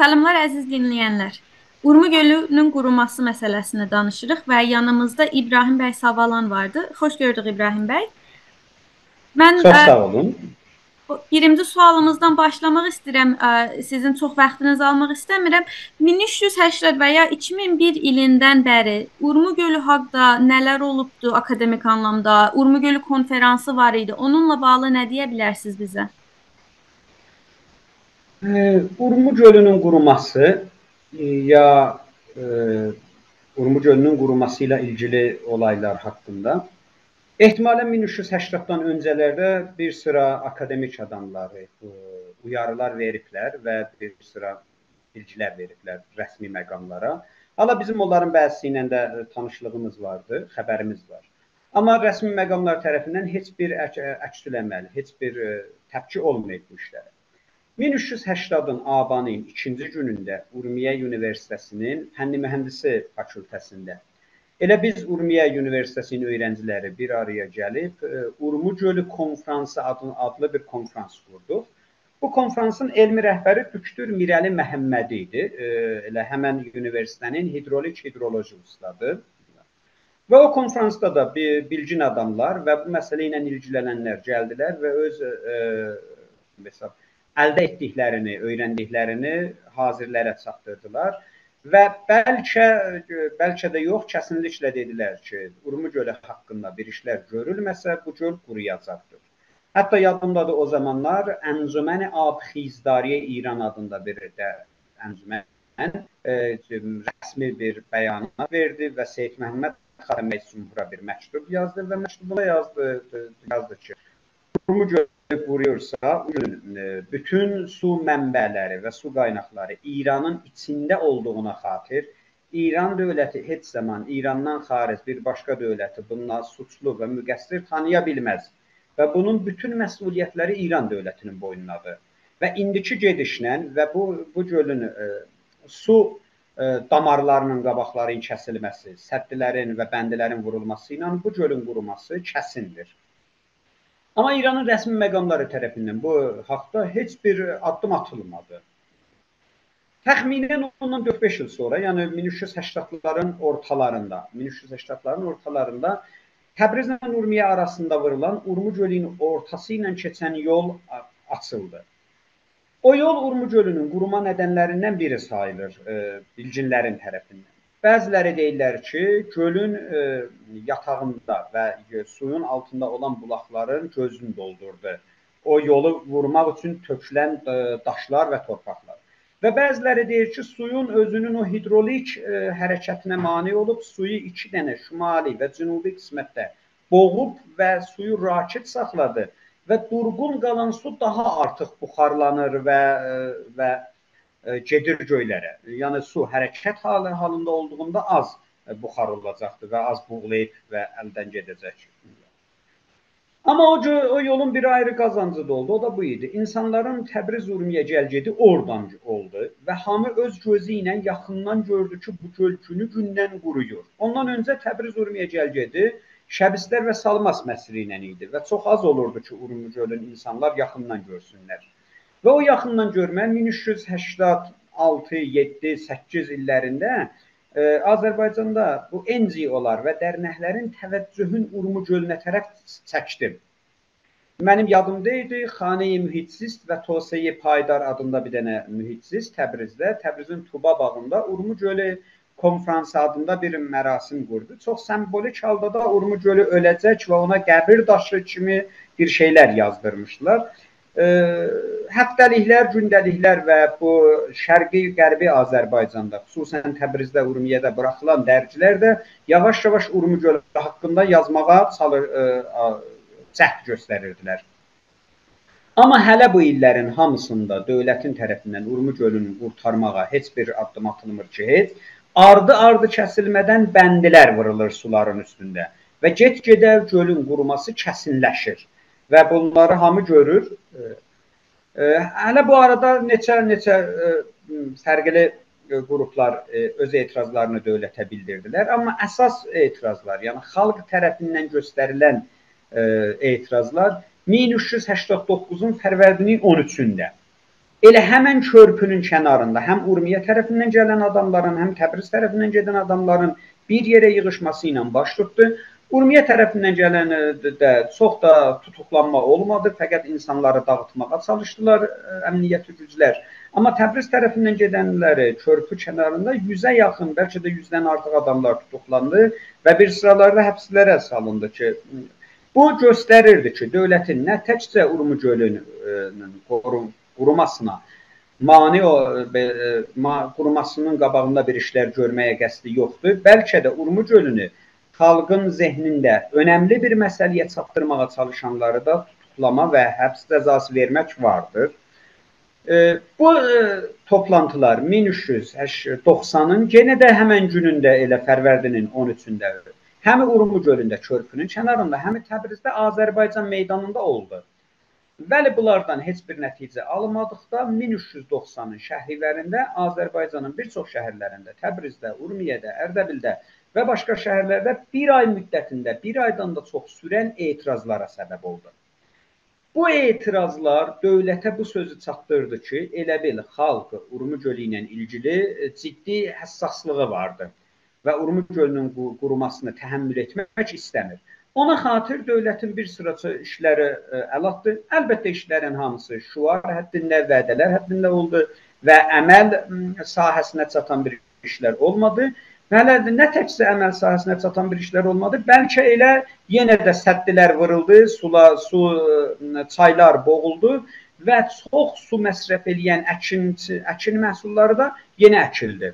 Salamlar əziz dinləyənlər. Urmu gölünün quruması məsələsini danışırıq və yanımızda İbrahim bəy Savalan vardı. Xoş gördük İbrahim bəy. Mən Çox sağ olun. birinci sualımızdan başlamaq istəyirəm. Sizin çox vaxtınızı almaq istəmirəm. 1380 və ya 2001 ilindən bəri Urmu gölü haqqında nələr olubdu akademik anlamda? Urmu gölü konfransı var idi. Onunla bağlı nə deyə bilərsiniz bizə? Urmu gölünün quruması ya Urmu gölünün quruması ilə ilgili olaylar haqqında ehtimalən 1380-dan öncələrdə bir sıra akademik adamları uyarılar veriblər və bir sıra bilgilər veriblər rəsmi məqamlara. Hala bizim onların bəzisi ilə də tanışlığımız vardı, xəbərimiz var. Amma rəsmi məqamlar tərəfindən heç bir əksüləməli, heç bir təpki olmayıb bu işlərə. 1380-ın abanın 2-ci günündə Urmiya Universitetinin Fənni Mühəndisi fakültəsində elə biz Urmiya Universitetinin öyrənciləri bir araya gəlib Urmu Gölü Konfransı adlı bir konfrans qurduq. Bu konfransın elmi rəhbəri Düktor Mirəli Məhəmməd idi. Elə həmən universitetin hidroloji ustadı. Və o konfransda da bilgin adamlar və bu məsələ ilə ilgilənənlər gəldilər və öz əldə etdiklərini, öyrəndiklərini hazirlərə çatdırdılar və bəlkə də yox, kəsinliklə dedilər ki, Urmu gölü haqqında bir işlər görülməsə bu göl quruyacaqdır. Hətta yadımdadır o zamanlar Əncüməni Ab-Xizdariyə İran adında bir də əncümən rəsmi bir bəyanat verdi və Seyid Məhəmməd Xatəməy Sumhura bir məktub yazdı və məktubuna yazdı ki, Urmu gölü quruyursa, bütün su mənbələri və su qaynaqları İranın içində olduğuna xatir, İran dövləti heç zaman İrandan xaric bir başqa dövləti bundan suçlu və müqəssir tanıya bilməz və bunun bütün məsuliyyətləri İran dövlətinin boynunadır. Və indiki gedişlə və bu gölün su damarlarının qabaqlarının kəsilməsi, səddlərin və bəndilərin vurulması ilə bu gölün quruması kəsindir. Amma İranın rəsmi məqamları tərəfindən bu haqda heç bir addım atılmadı. Təxminən ondan 4-5 il sonra, yəni 1380-ların ortalarında Təbrizlə Urmiya arasında vurulan Urmu gölünün ortası ilə keçən yol açıldı. O yol Urmu gölünün quruma nədənlərindən biri sayılır bilginlərin tərəfindən. Bəziləri deyirlər ki, gölün yatağında və suyun altında olan bulaqların gözünü doldurdu. O yolu vurmaq üçün tökülən daşlar və torpaqlar. Və bəziləri deyir ki, suyun özünün o hidrolik hərəkətinə mane olub, suyu 2 dənə şimali və cənubi qismətdə boğub və suyu rakit saxladı və durğun qalan su daha artıq buxarlanır və gedir göylərə. Yəni su hərəkət halında olduğunda az buxar olacaqdır və az buğulayıb və əldən gedəcək. Amma o yolun bir ayrı qazancı da oldu, o da bu idi. İnsanların Təbriz Urmiya gəlgedi oradan oldu və hamı öz gözü ilə yaxından gördü ki, bu göl günü-gündən quruyur. Ondan öncə Təbriz Urmiya gəlgedi Şəbistər və Salmas məsiri ilə idi və çox az olurdu ki, Urmu gölün insanlar yaxından görsünlər. Və o yaxından görmək 1386, 7, 8 illərində Azərbaycanda bu NGO-lar və dərnəklərin təvəccühün Urmu gölünə tərəf çəkdi. Mənim yadımda idi, Xane-i Mühitsist və Toseyi Paydar adında bir dənə mühitsist Təbrizdə, Təbrizin Tuba bağında Urmu gölü konfransı adında bir mərasim qurdu. Çox sembolik halda da Urmu gölü öləcək və ona qəbir daşı kimi bir şeylər yazdırmışlar. Həftəliklər, gündəliklər və bu şərqi-qərbi Azərbaycanda, xüsusən Təbrizdə, Urmiyədə buraxılan dərgilər də yavaş-yavaş Urmu gölü haqqında yazmağa cəhd göstərirdilər. Amma hələ bu illərin hamısında dövlətin tərəfindən Urmu gölünü qurtarmağa heç bir addım atılmır ki, heç. Ardı-ardı kəsilmədən bəndilər vurulur suların üstündə və get-gedə gölün quruması kəsinləşir. Və bunları hamı görür. Hələ bu arada neçə fərqli qruplar öz etirazlarını dövlətə bildirdilər. Amma əsas etirazlar, yəni xalq tərəfindən göstərilən etirazlar 1389-un Fərvərdinin 13-ündə Elə həmən körpünün kənarında həm Urmiya tərəfindən gələn adamların, həm Təbriz tərəfindən gedən adamların bir yerə yığışması ilə baş tutdu. Urmiya tərəfindən gələn də çox da tutuqlanma olmadı, fəqət insanları dağıtmağa çalışdılar əmniyyəti güclər. Amma Təbriz tərəfindən gedənləri körpü kənarında 100-ə yaxın, bəlkə də 100-dən artıq adamlar tutuqlandı və bir sıralarda həbslərə salındı ki, bu göstərirdi ki, dövlətin nə təkcə Urmu gölünün qurumasına, qurumasının qabağında bir işlər görməyə qəsdi yoxdur. Bəlkə də Urmu gölünü xalqın zehnində önəmli bir məsələyə çatdırmağa çalışanları da tutuqlama və həbs cəzası vermək vardır. Bu toplantılar 1390-ın yenə də həmən günündə elə Fərvərdinin 13-ündə həm Urmu gölündə körpünün kənarında, həm Təbrizdə Azərbaycan meydanında oldu. Bəli, bunlardan heç bir nəticə alınmadıqda 1390-ın şəhrilərində Azərbaycanın bir çox şəhərlərində, Təbrizdə, Urmiyədə, Ərdəbildə və başqa şəhərlərdə bir ay müddətində, bir aydan da çox sürən etirazlara səbəb oldu. Bu etirazlar dövlətə bu sözü çatdırdı ki, elə bil xalq Urmu gölü ilə ilgili ciddi həssaslığı vardı və Urmu gölünün qurumasını təhəmmül etmək istəmir. Ona xatir dövlətin bir sıra işləri əl atdı. Əlbəttə işlərin hamısı şüar həddində, vədələr həddində oldu və əməl sahəsinə çatan bir işlər olmadı. Hələ nə təkcə əməl sahəsinə çatan bir işlər olmadı, bəlkə elə yenə də səddilər vuruldu, çaylar boğuldu və çox su məsrəf eləyən əkin məhsulları da yenə əkildi.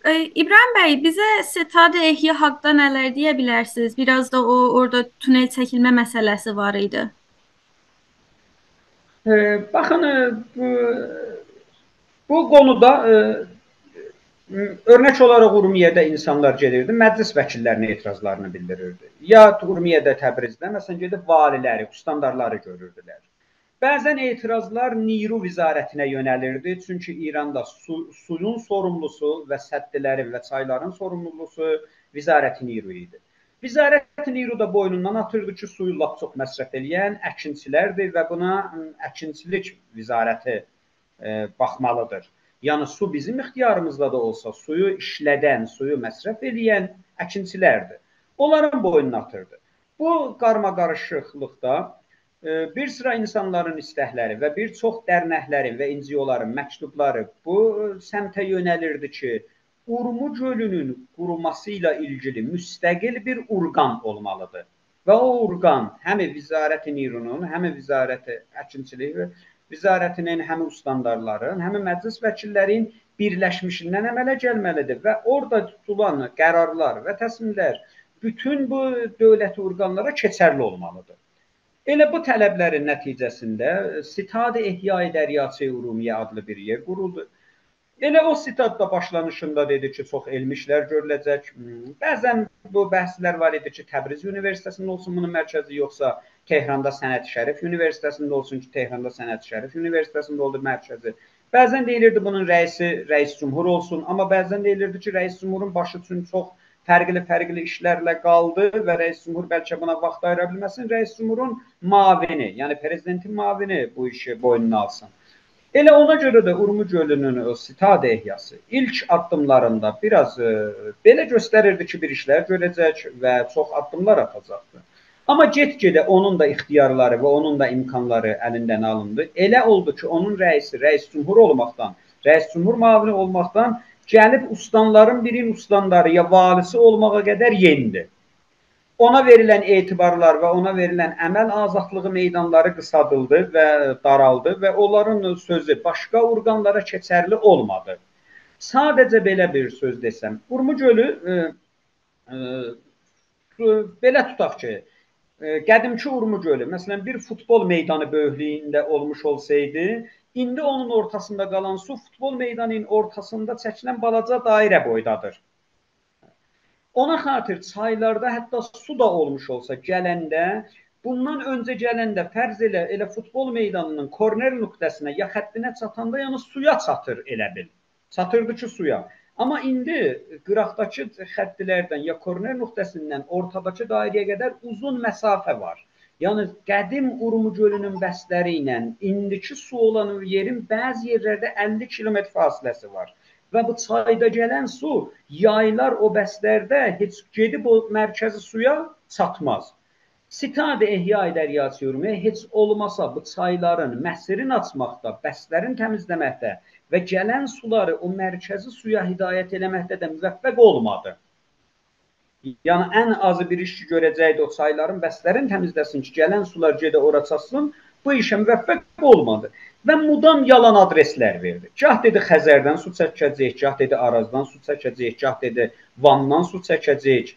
İbrahim bəy, bizə Setadı Ehya haqqında nələr deyə bilərsiniz? Biraz da orada tunel çəkilmə məsələsi var idi. Baxın, bu qonuda örnək olaraq Urmiyədə insanlar gedirdi, məclis vəkillərinə etirazlarını bildirirdi. Ya Urmiyədə, Təbrizdə, məsələn, gedib valiləri, kustandarları görürdülər. Bəzən etirazlar Niru vizarətinə yönəlirdi, çünki İranda suyun sorumlusu və səddilərin və çayların sorumlusu vizarət-i Niru idi. Vizarət-i Niru da boynundan atırdı ki, suyu lap çox məsrəf eləyən əkinçilərdir və buna əkinçilik vizarəti baxmalıdır. Yəni, su bizim ixtiyarımızda da olsa, suyu işlədən, suyu məsrəf eləyən əkinçilərdir. Onların boynunu atırdı. Bu qarma-qarışıqlıqda bir sıra insanların istəkləri və bir çox dərnəklərin və NGO-ların məktubları bu səmtə yönəlirdi ki, Urmu gölünün quruması ilə ilgili müstəqil bir orqan olmalıdır. Və o orqan həm Vizarət-i Nirunun, həm Vizarət-i Əkinçilik Vizarətinin, həm ustandarların, həm məclis vəkillərin birləşmişindən əmələ gəlməlidir və orada tutulan qərarlar və təslimlər bütün bu dövləti orqanlara keçərli olmalıdır. Elə bu tələblərin nəticəsində Sitadı Ehya-i Dəryası-i Urumiyyə adlı bir yer quruldu. Elə o sitadda başlanışında dedi ki, çox elmi işlər görüləcək. Bəzən bu bəhslər var idi ki, Təbriz Universitetində olsun bunun mərkəzi, yoxsa Tehranda Sənət Şərif Universitetində olsun ki, Tehranda Sənət Şərif Universitetində oldu mərkəzi. Bəzən deyilirdi bunun rəisi rəis cümhur olsun, amma bəzən deyilirdi ki, rəis cümhurun başı üçün çox fərqli işlərlə qaldı və rəis cümhur bəlkə buna vaxt ayıra bilməsin. Rəis cümhurun mavini, yəni prezidentin mavini bu işi boynuna alsın. Elə ona görə də Urmu gölünün o Sitadı Ehyası ilk addımlarında biraz belə göstərirdi ki, bir işlər görəcək və çox addımlar atacaqdı. Amma get-gedə onun da ixtiyarları və onun da imkanları əlindən alındı. Elə oldu ki, onun rəisi, rəis cümhur olmaqdan, rəis cümhur mavini olmaqdan gəlib ustanların birinin ustandarı ya valisi olmağa qədər yendi. Ona verilən etibarlar və ona verilən əməl azadlığı meydanları qısadıldı və daraldı və onların sözü başqa orqanlara keçərli olmadı. Sadəcə belə bir söz desəm, Urmu gölü belə tutaq ki, qədimki Urmu gölü, məsələn, bir futbol meydanı böyüklüyündə olmuş olsaydı, indi onun ortasında qalan su futbol meydanının ortasında çəkilən balaca dairə boydadır. Ona xatir çaylarda hətta su da olmuş olsa gələndə, bundan öncə gələndə fərz elə futbol meydanının korner nöqtəsinə ya xəttinə çatanda, yəni suya çatır elə bil. Çatırdı ki, suya. Amma indi qıraqdakı xəttilərdən ya korner nöqtəsindən ortadakı dairəyə qədər uzun məsafə var. Yəni qədim Urmu gölünün bəsləri ilə indiki su olan yerin bəzi yerlərdə 50 kilometr fasiləsi var. Və bu çayda gələn su yaylar o bəslərdə heç gedib o mərkəzi suya çatmaz. Sitad-ı Ehya-i Dəryası-Ürmiyə heç olmasa bu çayların məsirini açmaqda, bəslərini təmizləməkdə və gələn suları o mərkəzi suya hidayət eləməkdə də müvəffəq olmadı. Yəni ən azı bir iş ki görəcəkdi o çayların bəslərini təmizləsin ki, gələn sular gedə ora çatsın, bu işə müvəffəq olmadı. Və mudam yalan adreslər verdi. Gah dedi Xəzərdən su çəkəcəyik, gah dedi Arazdan su çəkəcəyik, gah dedi Vandan su çəkəcəyik.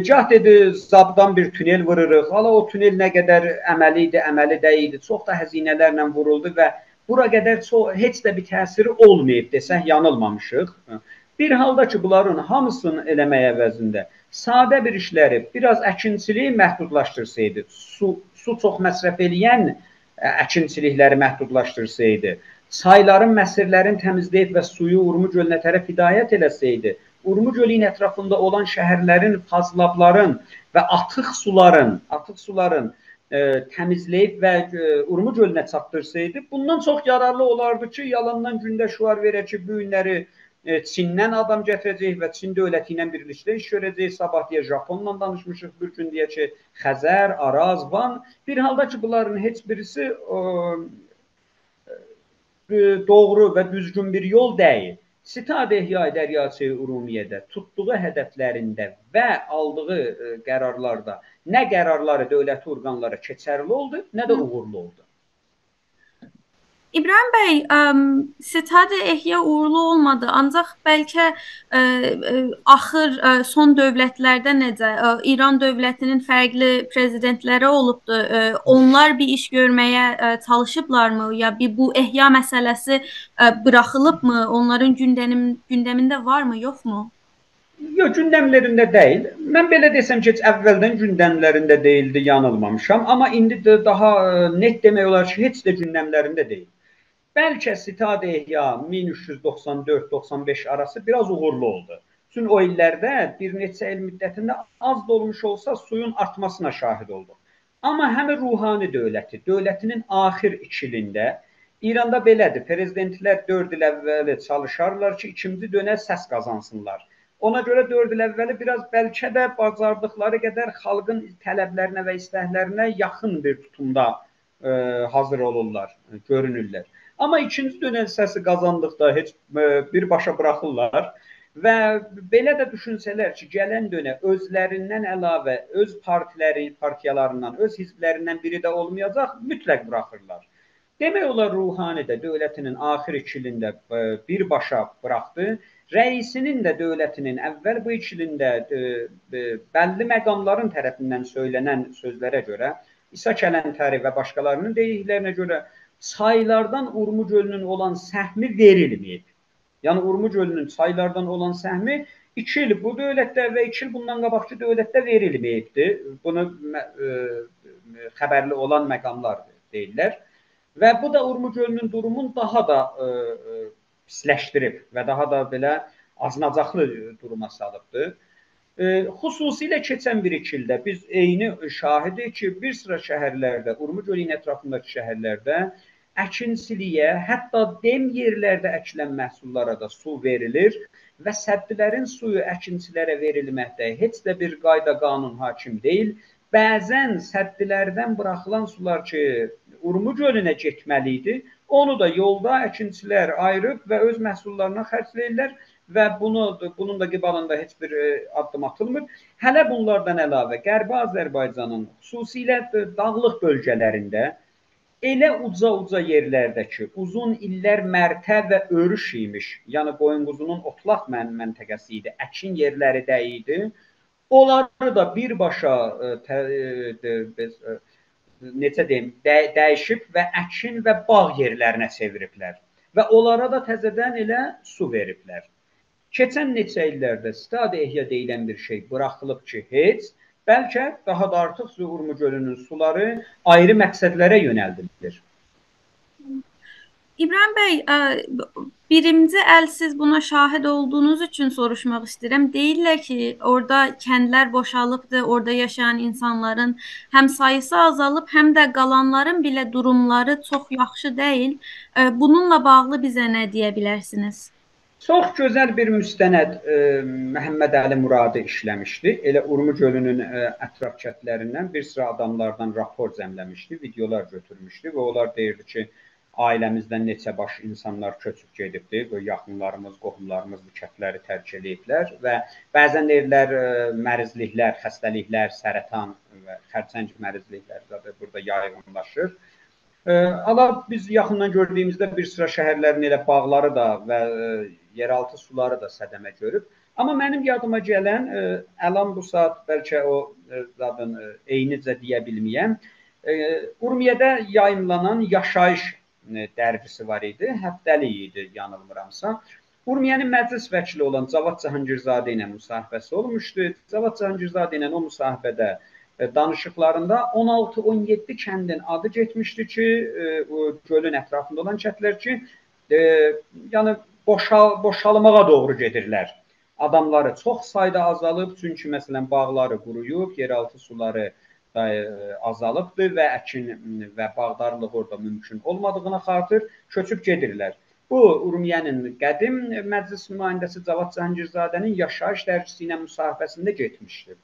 Gah dedi Zabdan bir tünel vurırıq. Hala o tünel nə qədər əməli idi, əməli deyildi. Çox da həzinələrlə vuruldu və bura qədər heç də bir təsiri olmayıb desək yanılmamışıq. Bir halda ki bunların hamısını eləmək əvəzində sadə bir işləri, biraz əkinçiliyi məhdudlaşdırsaydı, su çox məsrəf eləyən əkinçilikləri məhdudlaşdırsaydı, çayların, məsirlərin təmizləyib və suyu Urmu gölünə tərəf hidayət eləsəydi, Urmu gölünün ətrafında olan şəhərlərin, fazlabların və atık suların təmizləyib və Urmu gölünə çatdırsaydı, bundan çox yararlı olardı ki, yalandan gündə şüar verək ki, bu günləri Çindən adam gətirəcək və Çin dövləti ilə birlikdə iş görəcək. Sabah deyə Japonla danışmışıq, bir gün deyə ki, Xəzər, Araz, Van. Bir halda ki, bunların heç birisi doğru və düzgün bir yol deyil. Sitad-ı Ehya-i Dəryası-Ürmiyyədə tutduğu hədəflərində və aldığı qərarlarda nə qərarları dövləti orqanlara keçərli oldu, nə də uğurlu oldu. İbrahim Bəy, Sitad-ı Ehya uğurlu olmadı, ancaq bəlkə axır son dövlətlərdə necə İran dövlətinin fərqli prezidentləri olubdu. Onlar bir iş görməyə çalışıblarmı? Ya bu ehya məsələsi buraxılıbmı? Onların gündəmində varmı, yoxmu? Yox, gündəmlərində deyil. Mən belə desəm ki, heç əvvəldən gündəmlərində deyildi, yanılmamışam. Amma indi də daha net demək olar ki, heç də gündəmlərində deyil. Bəlkə Sitad-ı Ehya 1394-95 arası biraz uğurlu oldu. Çünki o illərdə bir neçə il müddətində az da olmuş olsa suyun artmasına şahid olduq. Amma həmin ruhani dövlətinin axir 2 ilində İranda belədir. Prezidentlər 4 il əvvəli çalışarlar ki, ikinci dönə səs qazansınlar. Ona görə 4 il əvvəli biraz bəlkə də bacardıqları qədər xalqın tələblərinə və istəklərinə yaxın bir tutumda hazır olurlar, görünürlər. Amma ikinci dönəm səsi qazandıqda heç birbaşa buraxırlar və belə də düşünsələr ki, gələn dönə özlərindən əlavə öz partiyalarından, öz hizblərindən biri də olmayacaq, mütləq buraxırlar. Demək olar ruhani də dövlətinin axir 2 ilində birbaşa buraxdı. Rəisinin də dövlətinin əvvəl bu 2 ilində bəlli məqamların tərəfindən söylənən sözlərə görə, İsa Kələntəri və başqalarının dediklərinə görə çaylardan Urmu gölünün olan səhmi verilməyib. Yəni Urmu gölünün çaylardan olan səhmi 2 il bu dövlətdə və 2 il bundan qabaqki dövlətdə verilməyibdi. Bunu xəbərli olan məqamlar deyirlər. Və bu da Urmu gölünün durumunu daha da pisləşdirib və daha da belə acınacaqlı duruma salıbdır. Xüsusilə keçən 1-2 ildə biz eyni şahidik ki, bir sıra şəhərlərdə, Urmu gölünün ətrafındakı şəhərlərdə əkinçiliyə, hətta dem yerlərdə əkilən məhsullara da su verilir və səddilərin suyu əkinçilərə verilməkdə heç də bir qayda qanun hakim deyil. Bəzən səddilərdən buraxılan sular ki, Urmu gölünə getməli idi, onu da yolda əkinçilər ayırıb və öz məhsullarına xərcləyirlər və bunun da qibalında heç bir addım atılmır. Hələ bunlardan əlavə Qərbi Azərbaycanın xüsusilə dağlıq bölgələrində elə uca yerlərdə ki, uzun illər mərtə və örüş imiş, yəni qoyun-quzunun otlaq məntəqəsi idi, əkin yerləri də idi. Onları da birbaşa necə deyim, dəyişib və əkin və bağ yerlərinə çeviriblər və onlara da təzədən elə su veriblər. Keçən neçə illərdə Sitad-ı Ehya deyilən bir şey buraxılıb ki, heç, bəlkə daha da artıq Urmu gölünün suları ayrı məqsədlərə yönəldilir. İbrahim Bey, birinci el siz buna şahit olduğunuz için soruşmaq istəyirəm. Deyirlər ki, orada kəndlər boşalıbdı, orada yaşayan insanların həm sayısı azalıb, həm də qalanların belə durumları çox yaxşı deyil. Bununla bağlı bizə nə deyə bilərsiniz? Çox gözəl bir müstənəd Məhəmməd Əli Muradi işləmişdi. Elə Urmu gölünün ətraf kəndlərindən bir sıra adamlardan rapor cəmləmişdi, videolar götürmüşdü və onlar deyirdi ki, ailəmizdən neçə baş insanlar köçüb gedibdi, və yaxınlarımız, qohumlarımız bu kəndləri tərk ediblər və bəzən deyirlər mərizliklər, xəstəliklər, sərətan və xərçəng mərizlikləri də burada yayğınlaşır. Amma biz yaxından gördüyümüzdə bir sıra şəhərlərin elə bağları da və yeraltı suları da sədəmə görüb. Amma mənim yadıma gələn, əlan bu saat bəlkə o zadın eynicə deyə bilməyəm, Urmiyədə yayımlanan yaşayış dərgisi var idi, həftəlik idi yanılmıramsa. Urmiyənin məclis vəkili olan Cavad Cahangirzadə ilə müsahibəsi olmuşdu. Cavad Cahangirzadə ilə o müsahibədə danışıqlarında 16-17 kəndin adı getmişdi ki, gölün ətrafında olan kəndlər ki, yəni boşalmağa doğru gedirlər. Adamları çox sayda azalıb, çünki məsələn bağları quruyub, yeraltı suları azalıbdır və əkin və bağdarlıq orada mümkün olmadığına xatir köçüb gedirlər. Bu, Urmiyənin qədim məclis nümayəndəsi Cavad Cahangirzadənin yaşayış dərgisi ilə müsahibəsində getmişdir.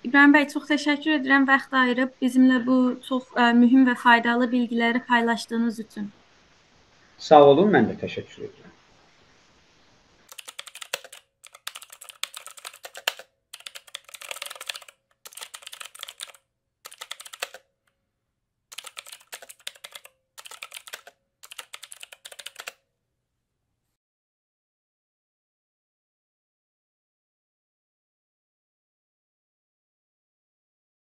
İbrahim Bey, çox təşəkkür edirəm vaxt ayırıb bizimlə bu çox mühüm və faydalı bilgiləri paylaşdığınız üçün. Sağ olun, mən də təşəkkür edirəm.